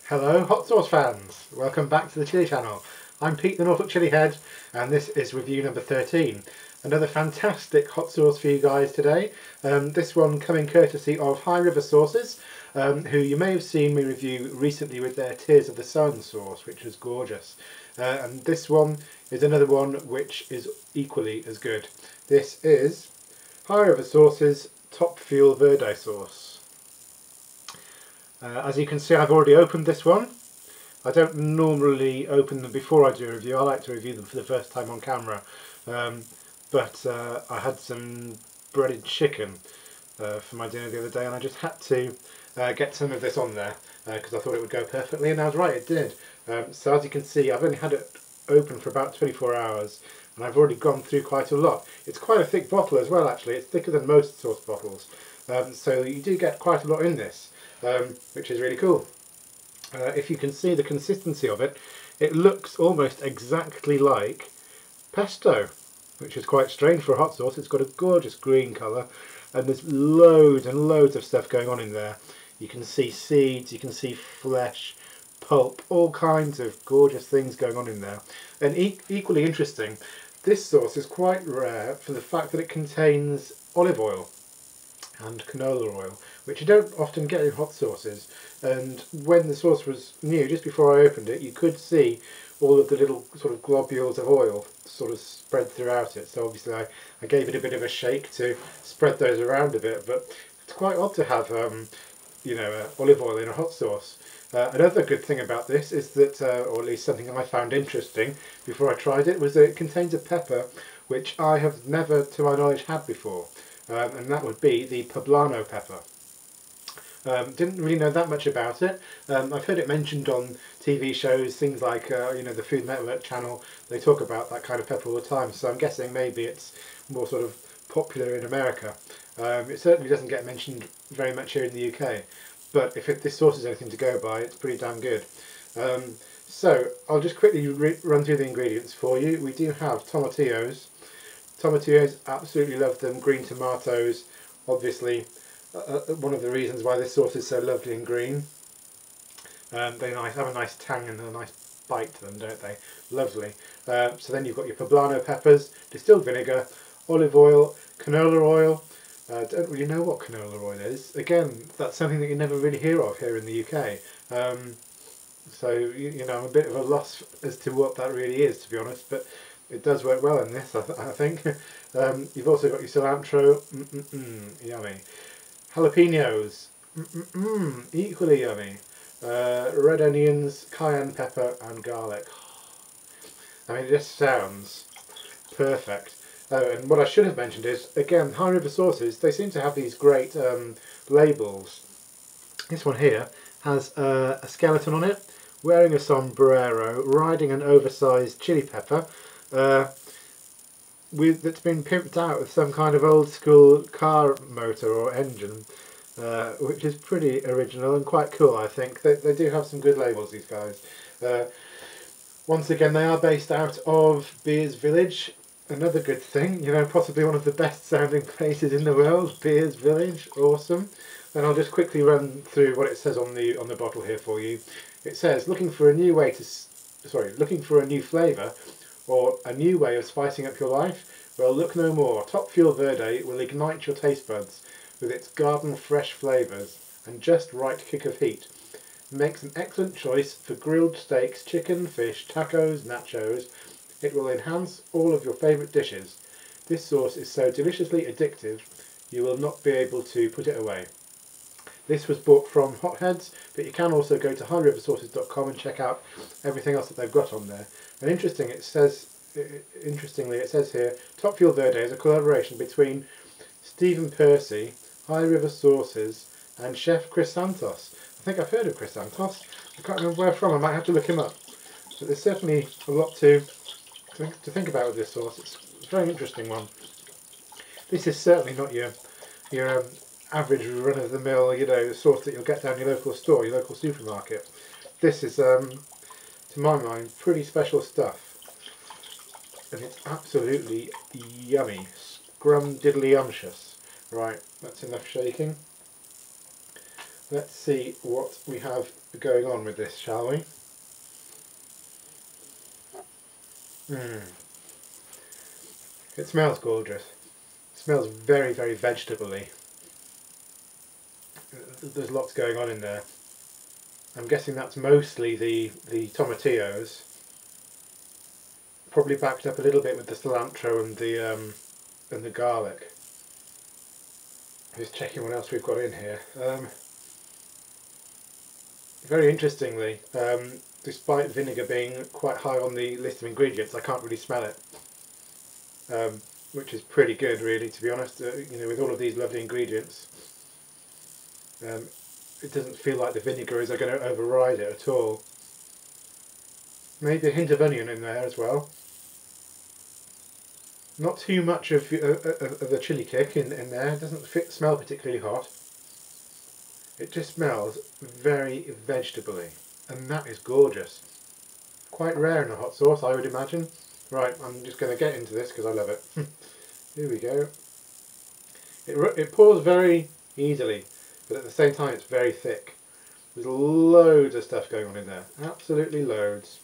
Hello hot sauce fans, welcome back to the Chili channel. I'm Pete the Norfolk Chili Head and this is review number 13. Another fantastic hot sauce for you guys today. This one coming courtesy of High River Sauces, who you may have seen me review recently with their Tears of the Sun sauce, which was gorgeous. And this one is another one which is equally as good. This is High River Sauces Top Fuel Verde sauce. As you can see, I've already opened this one. I don't normally open them before I do a review. I like to review them for the first time on camera. But I had some breaded chicken for my dinner the other day, and I just had to get some of this on there because I thought it would go perfectly, and I was right, it did. So as you can see, I've only had it open for about 24 hours and I've already gone through quite a lot. It's quite a thick bottle as well, actually. It's thicker than most sauce bottles. So you do get quite a lot in this. Which is really cool. If you can see the consistency of it, it looks almost exactly like pesto, which is quite strange for a hot sauce. It's got a gorgeous green colour and there's loads and loads of stuff going on in there. You can see seeds, you can see flesh, pulp, all kinds of gorgeous things going on in there. And equally interesting, this sauce is quite rare for the fact that it contains olive oil and canola oil, which you don't often get in hot sauces. And when the sauce was new, just before I opened it, you could see all of the little sort of globules of oil sort of spread throughout it. So obviously I gave it a bit of a shake to spread those around a bit, but it's quite odd to have olive oil in a hot sauce. Another good thing about this is that, or at least something I found interesting before I tried it, was that it contains a pepper which I have never, to my knowledge, had before. And that would be the poblano pepper. Didn't really know that much about it. I've heard it mentioned on TV shows, things like the Food Network channel. They talk about that kind of pepper all the time, so I'm guessing maybe it's more sort of popular in America. It certainly doesn't get mentioned very much here in the UK, but if this sauce is anything to go by, it's pretty damn good. So I'll just quickly run through the ingredients for you. We do have tomatillos. Tomatillos, absolutely love them. Green tomatoes, obviously one of the reasons why this sauce is so lovely and green. They have a nice tang and a nice bite to them, don't they? Lovely. So then you've got your poblano peppers, distilled vinegar, olive oil, canola oil. Don't really know what canola oil is. Again, that's something that you never really hear of here in the UK. So I'm a bit of a loss as to what that really is, to be honest, but it does work well in this, I think. You've also got your cilantro, yummy. Jalapenos, equally yummy. Red onions, cayenne pepper and garlic. I mean, it just sounds perfect. Oh, and what I should have mentioned is, again, High River Sauces, they seem to have these great labels. This one here has a skeleton on it, wearing a sombrero, riding an oversized chili pepper, that's been pimped out with some kind of old school car motor or engine, which is pretty original and quite cool, I think. They do have some good labels, these guys. Once again, they are based out of Beers Village. Another good thing, possibly one of the best sounding places in the world, Beers Village, awesome. And I'll just quickly run through what it says on the bottle here for you. It says, looking for a new flavour or a new way of spicing up your life? Well, look no more. Top Fuel Verde will ignite your taste buds with its garden fresh flavours and just right kick of heat. It makes an excellent choice for grilled steaks, chicken, fish, tacos, nachos. It will enhance all of your favourite dishes. This sauce is so deliciously addictive you will not be able to put it away. This was bought from Hotheads, but you can also go to highriversauces.com and check out everything else that they've got on there. And interestingly, it says here, Top Fuel Verde is a collaboration between Stephen Percy, High River Sauces, and Chef Chris Santos. I think I've heard of Chris Santos. I can't remember where from. I might have to look him up. But there's certainly a lot to think about with this sauce. It's a very interesting one. This is certainly not your average run-of-the-mill, sauce that you'll get down your local store, your local supermarket. This is, to my mind, pretty special stuff. And it's absolutely yummy. Scrum-diddly-umptious. Right, that's enough shaking. let's see what we have going on with this, shall we? It smells gorgeous. It smells very, very vegetable-y. There's lots going on in there. I'm guessing that's mostly the tomatillos, probably backed up a little bit with the cilantro and the garlic. Just checking what else we've got in here. Very interestingly, despite vinegar being quite high on the list of ingredients, I can't really smell it, which is pretty good, really, to be honest. You know, with all of these lovely ingredients, it doesn't feel like the vinegar is going to override it at all. Maybe a hint of onion in there as well. Not too much of the chili kick in there. It doesn't smell particularly hot. It just smells very vegetable-y, and that is gorgeous. Quite rare in a hot sauce, I would imagine. Right, I'm just going to get into this because I love it. Here we go. It pours very easily, but at the same time it's very thick. There's loads of stuff going on in there. Absolutely loads.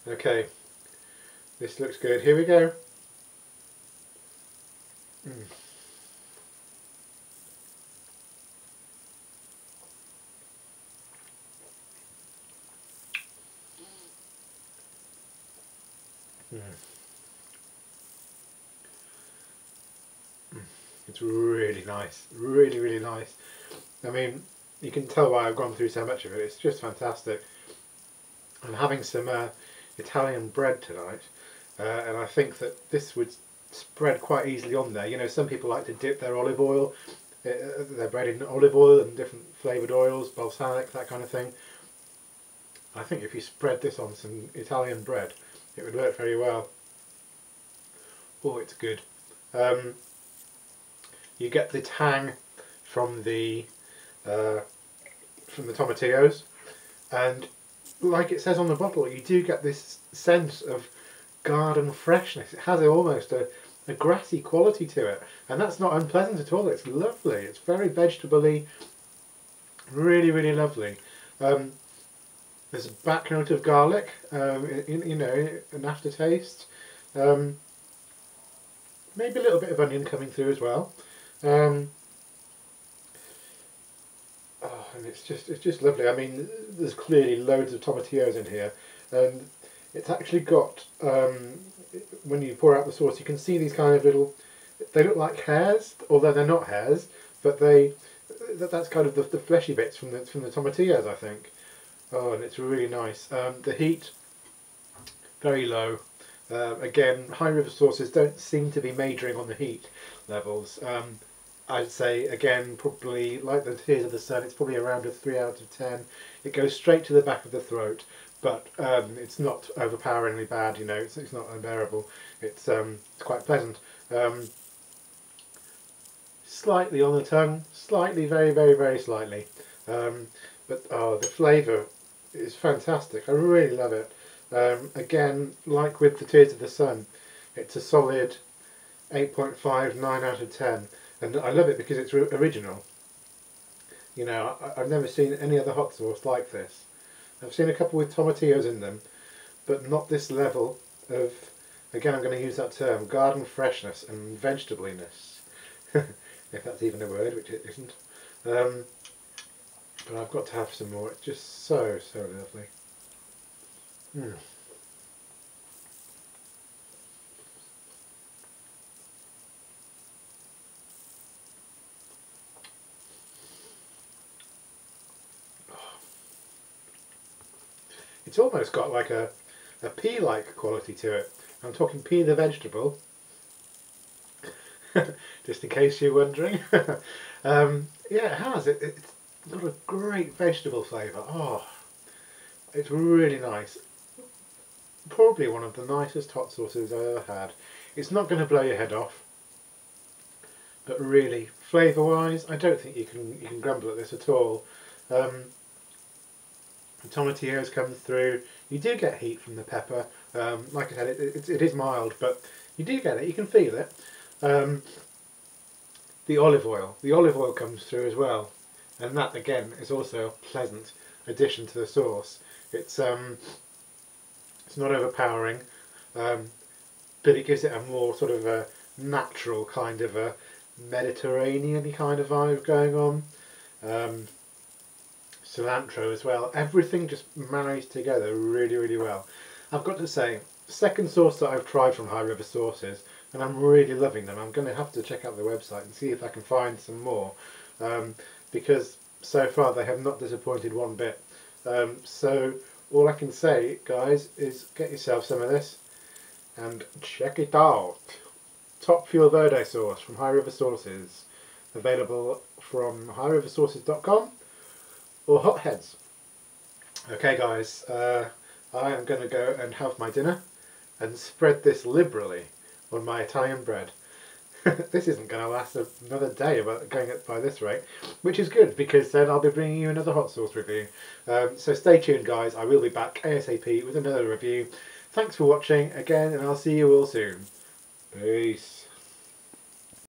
Okay, this looks good. Here we go. It's really nice, really, really nice. I mean, you can tell why I've gone through so much of it. It's just fantastic. I'm having some Italian bread tonight, and I think that this would spread quite easily on there. You know, some people like to dip their olive oil, their bread in olive oil and different flavoured oils, balsamic, that kind of thing. I think if you spread this on some Italian bread, it would work very well. Oh, it's good. You get the tang from the tomatillos, and like it says on the bottle, you do get this sense of garden freshness. It has almost a grassy quality to it, and that's not unpleasant at all. It's lovely. It's very vegetable-y, really, really lovely. There's a back note of garlic, you know, an aftertaste. Maybe a little bit of onion coming through as well. And it's just lovely. I mean, there's clearly loads of tomatillos in here, and it's actually got, when you pour out the sauce, you can see these kind of little, they look like hairs, although they're not hairs, but that's kind of the fleshy bits from the tomatillos, I think. Oh, and it's really nice. The heat, very low. Again, high river sauces don't seem to be majoring on the heat levels. I'd say, again, probably like the Tears of the Sun, it's probably around a 3 out of 10. It goes straight to the back of the throat, but it's not overpoweringly bad, you know, it's not unbearable. It's quite pleasant. Slightly on the tongue, slightly, very, very, very slightly. But oh, the flavour is fantastic. I really love it. Again, like with the Tears of the Sun, it's a solid 8.5, 9 out of 10. And I love it because it's original. You know, I've never seen any other hot sauce like this. I've seen a couple with tomatillos in them, but not this level of, again, I'm going to use that term, garden freshness and vegetableness. If that's even a word, which it isn't. But I've got to have some more. It's just so, so lovely. It's almost got like a pea-like quality to it. I'm talking pea the vegetable, just in case you're wondering. Yeah, it has. It's got a great vegetable flavour. Oh, it's really nice. Probably one of the nicest hot sauces I've ever had. It's not going to blow your head off, but really, flavour-wise, I don't think you can grumble at this at all. The tomatillos come through. You do get heat from the pepper. Like I said, it is mild, but you do get it. You can feel it. The olive oil comes through as well. and that again is also a pleasant addition to the sauce. It's not overpowering, but it gives it a more sort of a natural kind of a Mediterranean-y kind of vibe going on. Cilantro as well. Everything just marries together really, really well. I've got to say, second sauce that I've tried from High River Sauces, and I'm really loving them. I'm going to have to check out their website and see if I can find some more, because so far they have not disappointed one bit. So all I can say, guys, is get yourself some of this and check it out. Top Fuel Verde sauce from High River Sauces, available from highriversources.com or Hotheads. Okay guys, I am going to go and have my dinner and spread this liberally on my Italian bread. This isn't going to last another day about going by this rate, which is good because then I'll be bringing you another hot sauce review. So stay tuned guys, I will be back ASAP with another review. Thanks for watching again, and I'll see you all soon. Peace.